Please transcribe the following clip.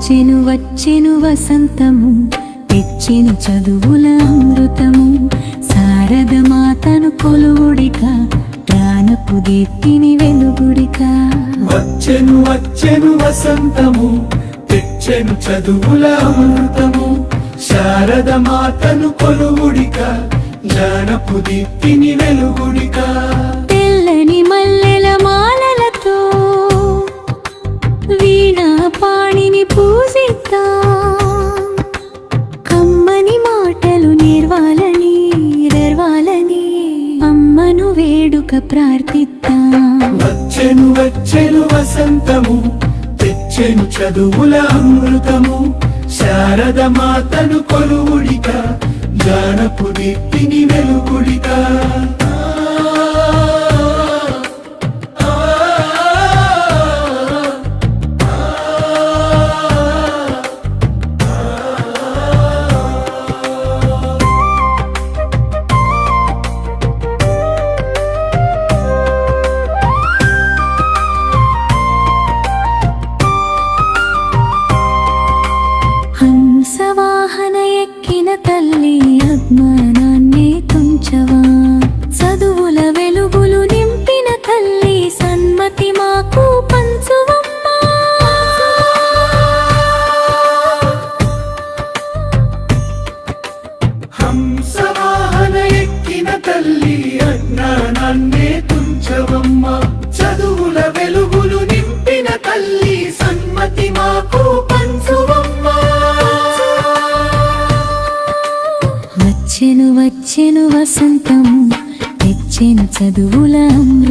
వచ్చెను వచ్చెను వసంతము, తెచ్చెను చదువుల అమృతము. శారద మాతను కొలువుడిక, జ్ఞానపు దీప్తిని వెలుగుడిక. వచ్చెను వచ్చెను వసంతము, తెచ్చెను చదువుల అమృతము. శారద మాతను కొలువుడిక, జ్ఞానపు దీప్తిని వెలుగుడిక. తెల్లని మల్లెల మాలలతో వీణా పాణిని పూజిద్దాం. కమ్మని మాటలు నేర్వాలని అమ్మను వేడుక ప్రార్థిద్దాం. వచ్చెను వచ్చెను వసంతము, తెచ్చెను చదువుల అమృతము. శారద మాతను కొలువుడిక, జ్ఞానపు దీప్తిని వెలుగుడిక. హంసవాహన ఎక్కిన తల్లి అజ్ఞానాన్ని తుంచవా. చదువుల వెలుగులు నింపిన తల్లి సన్మతి మాకు పంచువమ్మా. హంసవాహన ఎక్కిన తల్లి అజ్ఞానాన్ని తుంచవమ్మ. చదువుల వెలుగులు నింపిన తల్లి సన్మతి మాకు పంచువమ్మ. వచ్చెను వచ్చెను వసంతం, తెచ్చెను చదువుల అమృతం.